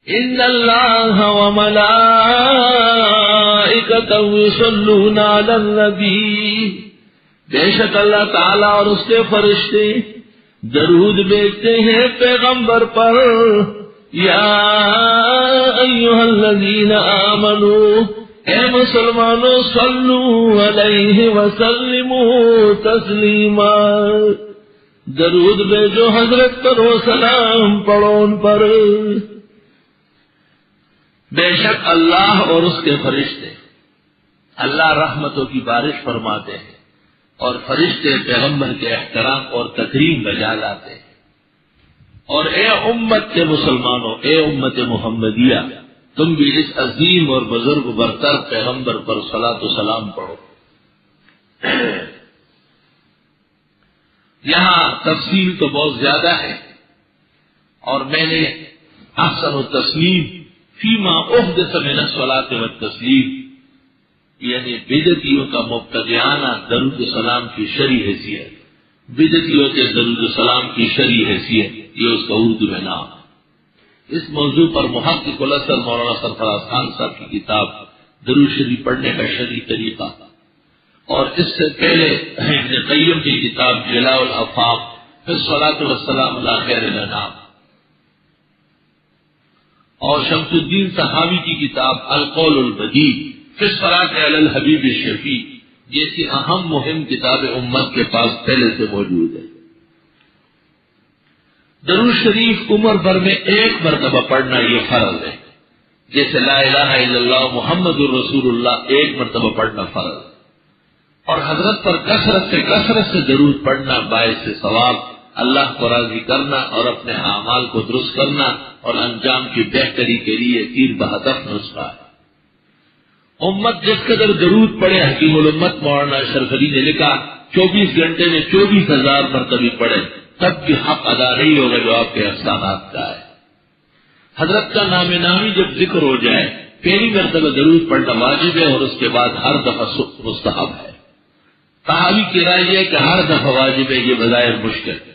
ان اللہ وملائکتہ یصلون علی النبی، بے شک اللہ تعالی اور اس کے فرشتے درود بھیجتے ہیں پیغمبر پر. یا ایھا الذین آمنوا، اے مسلمانوں، صلو علیہ وسلموا تسلیما، درود بھیجو حضرت پر و سلام پڑھو ان پر. بے شک اللہ اور اس کے فرشتے، اللہ رحمتوں کی بارش فرماتے ہیں اور فرشتے پیغمبر کے احترام اور تکریم بجا لاتے ہیں. اور اے امت کے مسلمانوں، اے امت محمدیہ، تم بھی اس عظیم اور بزرگ برتر پیغمبر پر صلاۃ و سلام پڑھو. یہاں تفصیل تو بہت زیادہ ہے، اور میں نے احسن التسلیم فیما احدث من الصلاۃ والتسلیم، یعنی بدعتیوں کا مبتدعانہ درود السلام کی شرعی حیثیت، بدعتیوں کے درود السلام کی شرعی حیثیت، یہ اس کا اردو میں نام ہے. اس موضوع پر محقق الاثر مولانا سرفراز خان صاحب کی کتاب درود شریف پڑھنے کا شرعی طریقہ، اور اس سے پہلے ابن قیم کی کتاب جلاء الافہام فی الصلاۃ والسلام علی خیر الانام، اور شمس الدین صحاوی کی کتاب القول البدیع فی الصلاۃ علی الحبیب الشفیع جیسی اہم مہم کتاب امت کے پاس پہلے سے موجود ہے. درود شریف عمر بھر میں ایک مرتبہ پڑھنا یہ فرض ہے، جیسے لا الہ الا اللہ محمد الرسول اللہ ایک مرتبہ پڑھنا فرض ہے. اور حضرت پر کثرت سے درود پڑھنا باعث ثواب، اللہ کو راضی کرنا اور اپنے اعمال کو درست کرنا اور انجام کی بہتری کے لیے تیر بہدف نسخہ ہے. امت جس قدر درود پڑھے، حکیم الامت مولانا اشرف علی نے لکھا 24 گھنٹے میں 24,000 مرتبہ پڑھے تب بھی حق ادا نہیں ہوگا جو آپ کے احسانات کا ہے. حضرت کا نام نامی جب ذکر ہو جائے پہلی مرتبہ درود پڑھنا واجب ہے، اور اس کے بعد ہر دفعہ مستحب ہے. صحابی کی رائے یہ کہ ہر دفعہ واجب ہے، یہ بظاہر مشکل ہے.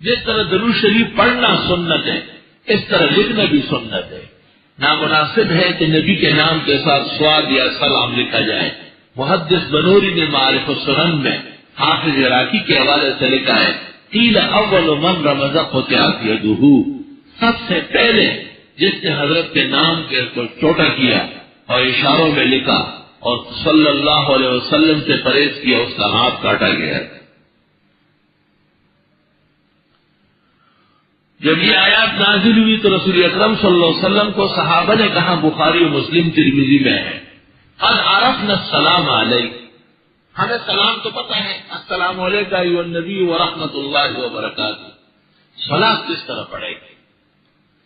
جس طرح درود شریف پڑھنا سنت ہے، اس طرح لکھنا بھی سنت ہے. نامناسب ہے کہ نبی کے نام کے ساتھ سواد یا سلام لکھا جائے. محدث بنوری نے معارف السنن میں حافظ عراقی کے حوالے سے لکھا ہے قیل اول من رمز قطعت یدہ، سب سے پہلے جس نے حضرت کے نام کے کو چھوٹا کیا اور اشاروں میں لکھا اور صلی اللہ علیہ وسلم سے پرہیز کیا، اس کا ہاتھ کاٹا گیا. جب یہ آیات نازل ہوئی تو رسول اکرم صلی اللہ علیہ وسلم کو صحابہ نے کہا، بخاری و مسلم ترمذی میں ہے، قد عرفنا السلام علیک، ہمیں سلام تو پتہ ہے، السلام علیکم ایھا النبی ورحمۃ اللہ وبرکاتہ، صلاۃ کس طرح پڑھے گی؟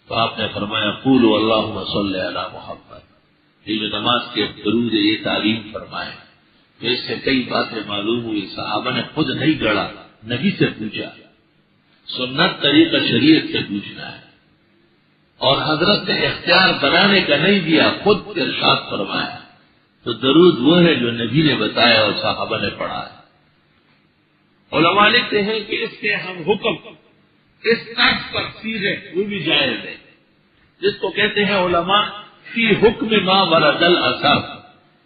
تو آپ نے فرمایا قولوا اللہم صلی علی محمد. یہ جو نماز کے درود ہے یہ تعلیم فرمائے. تو اس سے کئی باتیں معلوم ہوئی، صحابہ نے خود نہیں گڑھا، نبی سے پوچھا. سنت طریقہ شریعت سے پوچھنا ہے، اور حضرت نے اختیار بنانے کا نہیں دیا، خود ارشاد فرمایا. تو درود وہ ہے جو نبی نے بتایا اور صحابہ نے پڑھا ہے. علماء لکھتے ہیں کہ اس سے ہم حکم اس طرز پر سیدھے وہ بھی جائز ہے، جس کو کہتے ہیں علماء فی حکم ما ورد الاثر،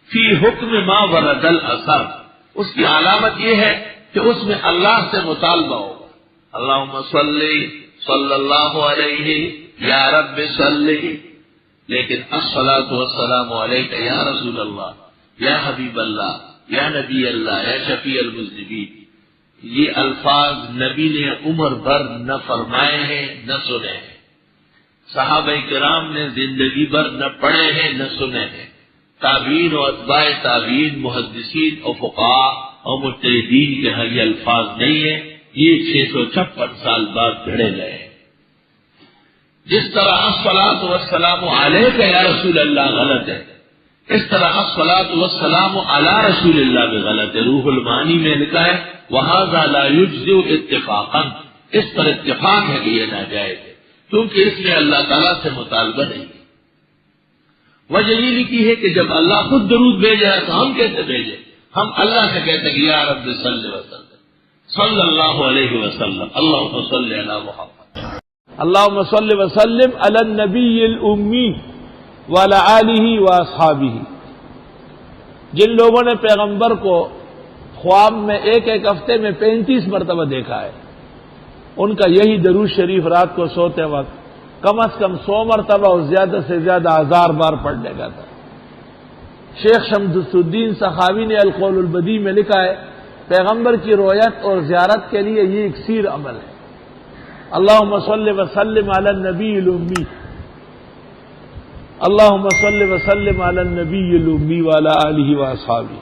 فی حکم ما ورد الاثر. اس کی علامت یہ ہے کہ اس میں اللہ سے مطالبہ ہوگا، اللہم صلی اللہ علیہ یا رب صلی، لیکن الصلاۃ والسلام علیک یا رسول اللہ، یا حبیب اللہ، یا نبی اللہ، یا شفیع المذنبین. یہ الفاظ نبی نے عمر بھر نہ فرمائے ہیں نہ سنے ہیں، صحابہ کرام نے زندگی بھر نہ پڑھے ہیں نہ سنے ہیں. تابعین و اتباع تابعین، محدثین اور فقہاء اور مجتہدین کے ہاں یہ الفاظ نہیں ہیں، یہ 656 سال بعد گھڑے گئے ہیں. جس طرح الصلاۃ والسلام علیک یا رسول اللہ غلط ہے، اس طرح الصلاۃ والسلام علی رسول اللہ بھی غلط ہے. روح المعانی میں لکھا ہے وہذا لا یجزئ اتفاقا، اس پر اتفاق ہے کہ یہ ناجائز ہے، کیونکہ اس میں اللہ تعالیٰ سے مطالبہ نہیں ہے. وجہ یہ لکھی ہے کہ جب اللہ خود درود بھیجا ہے تو ہم کیسے بھیجے؟ ہم اللہ سے کہتے ہیں کہ یا رب صلی وسلم صلی اللہ علیہ وسلم، اللہم صلی علی محمد. اللہم صلی وسلم علی النبی الامی وعلی آلہ واصحابہ. جن لوگوں نے پیغمبر کو خواب میں ایک ہفتے میں 35 مرتبہ دیکھا ہے، ان کا یہی درود شریف رات کو سوتے وقت کم از کم 100 مرتبہ اور زیادہ سے زیادہ 1000 بار پڑھنے کا تھا. شیخ شمس الدین سخاوی نے القول البدیع میں لکھا ہے پیغمبر کی رویت اور زیارت کے لیے یہ اکثیر عمل ہے. اللہم صلی وسلم علی النبی الامی، اللہم صلی وسلم علی النبی الامی وعلی آلہ واصحابہ.